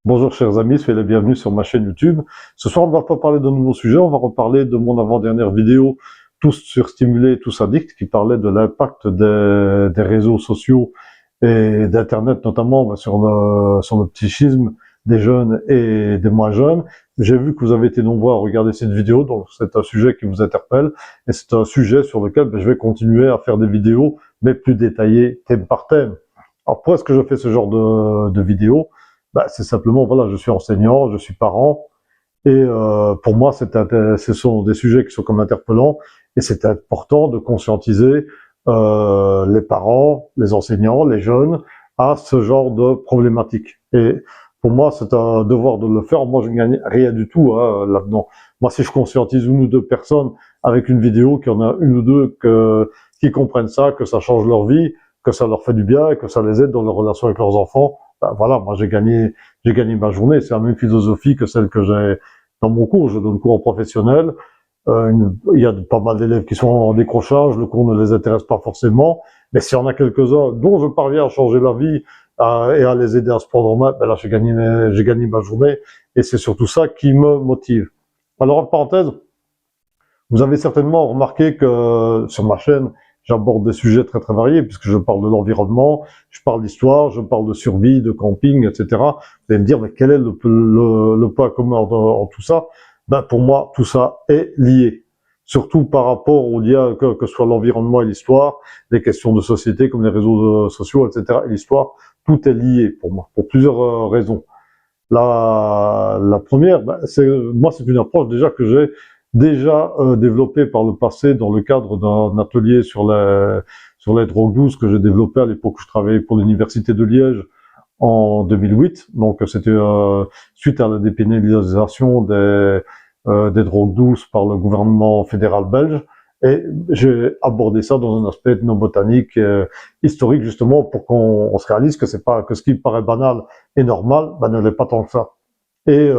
Bonjour chers amis, soyez les bienvenus sur ma chaîne YouTube. Ce soir, on ne va pas parler de nouveaux sujets, on va reparler de mon avant-dernière vidéo, Tous surstimulés, tous addicts, qui parlait de l'impact des réseaux sociaux et d'Internet notamment sur le psychisme des jeunes et des moins jeunes. J'ai vu que vous avez été nombreux à regarder cette vidéo, donc c'est un sujet qui vous interpelle, et c'est un sujet sur lequel je vais continuer à faire des vidéos, mais plus détaillées, thème par thème. Alors pourquoi est-ce que je fais ce genre de vidéos? C'est simplement, voilà, je suis enseignant, je suis parent, et pour moi, ce sont des sujets qui sont comme interpellants, et c'est important de conscientiser les parents, les enseignants, les jeunes à ce genre de problématiques. Et pour moi, c'est un devoir de le faire. Moi, je ne gagne rien du tout là-dedans. Moi, si je conscientise une ou deux personnes avec une vidéo, qu'il y en a une ou deux qui comprennent ça, que ça change leur vie, que ça leur fait du bien et que ça les aide dans leur relation avec leurs enfants, voilà, moi j'ai gagné ma journée. C'est la même philosophie que celle que j'ai dans mon cours. Je donne cours professionnel. Il y a pas mal d'élèves qui sont en décrochage, le cours ne les intéresse pas forcément, mais s'il y en a quelques-uns dont je parviens à changer la vie et à les aider à se prendre en main, là j'ai gagné ma journée, et c'est surtout ça qui me motive. Alors en parenthèse, vous avez certainement remarqué que sur ma chaîne, j'aborde des sujets très très variés, puisque je parle de l'environnement, je parle d'histoire, je parle de survie, de camping, etc. Vous allez me dire, mais quel est le point commun en tout ça? Pour moi, tout ça est lié. Surtout par rapport au lien que ce soit l'environnement et l'histoire, les questions de société comme les réseaux sociaux, etc. et l'histoire, tout est lié pour moi, pour plusieurs raisons. La première, c'est une approche déjà que j'ai développée par le passé dans le cadre d'un atelier sur les drogues douces que j'ai développé à l'époque où je travaillais pour l'université de Liège en 2008. Donc c'était suite à la dépénalisation des drogues douces par le gouvernement fédéral belge. Et j'ai abordé ça dans un aspect ethnobotanique, historique, justement, pour qu'on se réalise que c'est pas que ce qui paraît banal et normal, ne l'est pas tant que ça. Et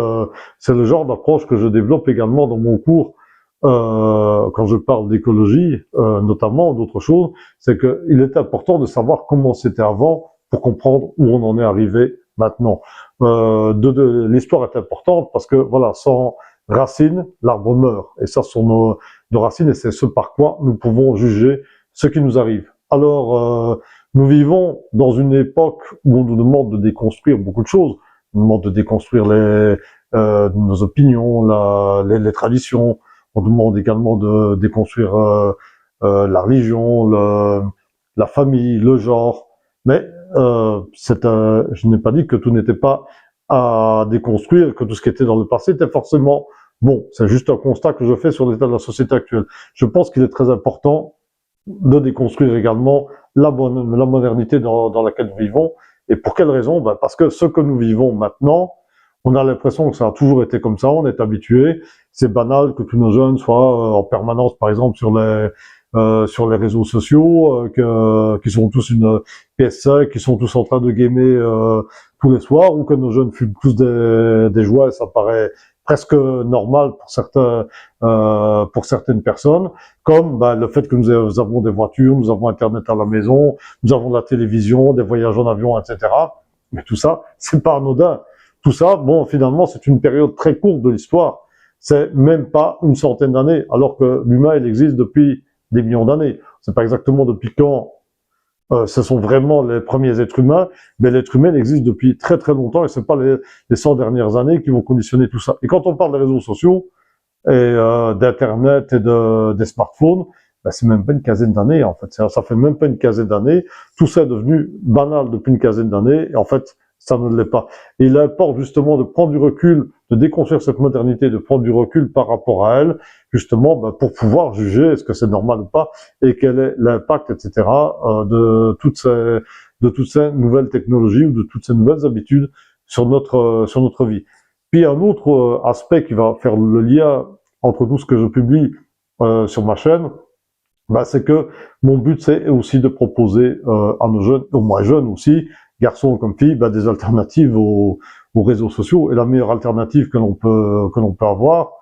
c'est le genre d'approche que je développe également dans mon cours quand je parle d'écologie, notamment d'autres choses. C'est qu'il est important de savoir comment c'était avant pour comprendre où on en est arrivé maintenant. L'histoire est importante parce que voilà, sans racines, l'arbre meurt. Et ça, ce sont nos racines, et c'est ce par quoi nous pouvons juger ce qui nous arrive. Alors, nous vivons dans une époque où on nous demande de déconstruire beaucoup de choses. On nous demande de déconstruire nos opinions, les traditions. On nous demande également de déconstruire la religion, la famille, le genre. Mais je n'ai pas dit que tout n'était pas à déconstruire, que tout ce qui était dans le passé était forcément bon. C'est juste un constat que je fais sur l'état de la société actuelle. Je pense qu'il est très important de déconstruire également la modernité dans laquelle nous vivons. Et pour quelle raison? Parce que ce que nous vivons maintenant, on a l'impression que ça a toujours été comme ça, on est habitué. C'est banal que tous nos jeunes soient en permanence, par exemple, sur les réseaux sociaux, qui sont tous une PS5, qui sont tous en train de gamer tous les soirs, ou que nos jeunes fument tous des jouets, ça paraît presque normal pour certaines personnes, comme le fait que nous avons des voitures, nous avons Internet à la maison, nous avons la télévision, des voyages en avion, etc. Mais tout ça, c'est pas anodin. Tout ça, finalement, c'est une période très courte de l'histoire. C'est même pas une centaine d'années, alors que l'humain, il existe depuis des millions d'années. C'est pas exactement depuis quand ce sont vraiment les premiers êtres humains, mais l'être humain existe depuis très très longtemps, et c'est pas les 100 dernières années qui vont conditionner tout ça. Et quand on parle des réseaux sociaux, et d'internet et des smartphones, c'est même pas une quinzaine d'années, en fait. Ça fait même pas une quinzaine d'années. Tout ça est devenu banal depuis une quinzaine d'années, et en fait, ça ne l'est pas. Et il importe justement de prendre du recul, de déconstruire cette modernité, de prendre du recul par rapport à elle, justement, pour pouvoir juger est-ce que c'est normal ou pas, et quel est l'impact, etc., de toutes ces nouvelles technologies ou de toutes ces nouvelles habitudes sur notre vie. Puis un autre aspect qui va faire le lien entre tout ce que je publie sur ma chaîne, c'est que mon but c'est aussi de proposer à nos jeunes, aux moins jeunes aussi, garçons comme filles, des alternatives aux réseaux sociaux. Et la meilleure alternative que l'on peut avoir,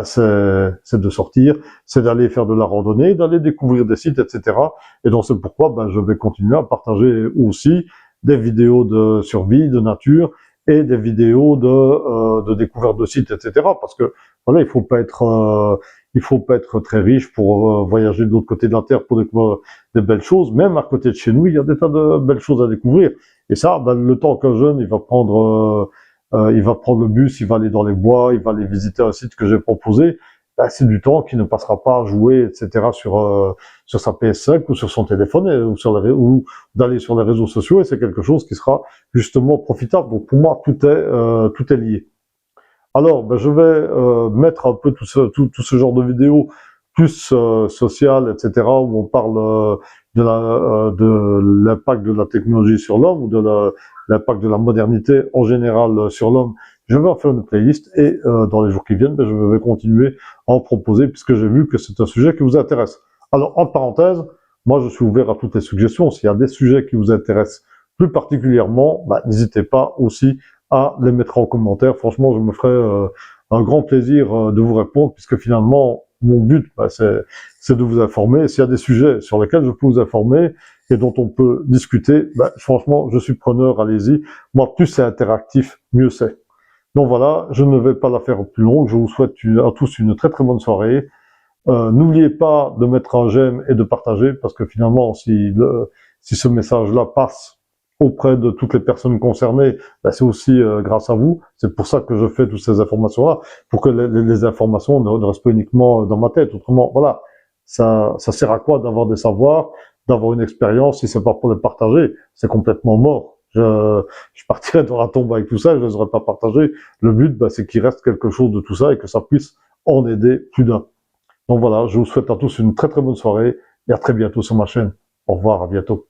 c'est de sortir, c'est d'aller faire de la randonnée, d'aller découvrir des sites, etc. Et donc c'est pourquoi je vais continuer à partager aussi des vidéos de survie, de nature, et des vidéos de découverte de sites, etc. Parce que voilà, il faut pas être très riche pour voyager de l'autre côté de la Terre pour découvrir des belles choses. Même à côté de chez nous, il y a des tas de belles choses à découvrir. Et ça, ben, le temps qu'un jeune, il va prendre le bus, il va aller dans les bois, il va aller visiter un site que j'ai proposé. Ben, c'est du temps qu'il ne passera pas à jouer, etc. sur sa PS5 ou sur son téléphone ou d'aller sur les réseaux sociaux. Et c'est quelque chose qui sera justement profitable. Donc pour moi, tout est lié. Alors, ben, je vais mettre un peu tout ce genre de vidéos plus sociales, etc., où on parle de l'impact de la technologie sur l'homme ou de l'impact de la modernité en général sur l'homme. Je vais en faire une playlist et dans les jours qui viennent, ben, je vais continuer à en proposer puisque j'ai vu que c'est un sujet qui vous intéresse. Alors, en parenthèse, moi, je suis ouvert à toutes les suggestions. S'il y a des sujets qui vous intéressent plus particulièrement, ben, n'hésitez pas aussi à les mettre en commentaire. Franchement, je me ferai un grand plaisir de vous répondre, puisque finalement, mon but, bah, c'est de vous informer. S'il y a des sujets sur lesquels je peux vous informer et dont on peut discuter, bah, franchement, je suis preneur, allez-y. Moi, plus c'est interactif, mieux c'est. Donc voilà, je ne vais pas la faire plus longue. Je vous souhaite à tous une très très bonne soirée. N'oubliez pas de mettre un j'aime et de partager, parce que finalement, si ce message-là passe auprès de toutes les personnes concernées, ben c'est aussi grâce à vous. C'est pour ça que je fais toutes ces informations-là, pour que les informations ne restent pas uniquement dans ma tête. Autrement, voilà, ça sert à quoi d'avoir des savoirs, d'avoir une expérience, si c'est pas pour les partager? C'est complètement mort. Je partirais dans la tombe avec tout ça, je ne les aurais pas partagés. Le but, ben, c'est qu'il reste quelque chose de tout ça et que ça puisse en aider plus d'un. Donc voilà, je vous souhaite à tous une très très bonne soirée et à très bientôt sur ma chaîne. Au revoir, à bientôt.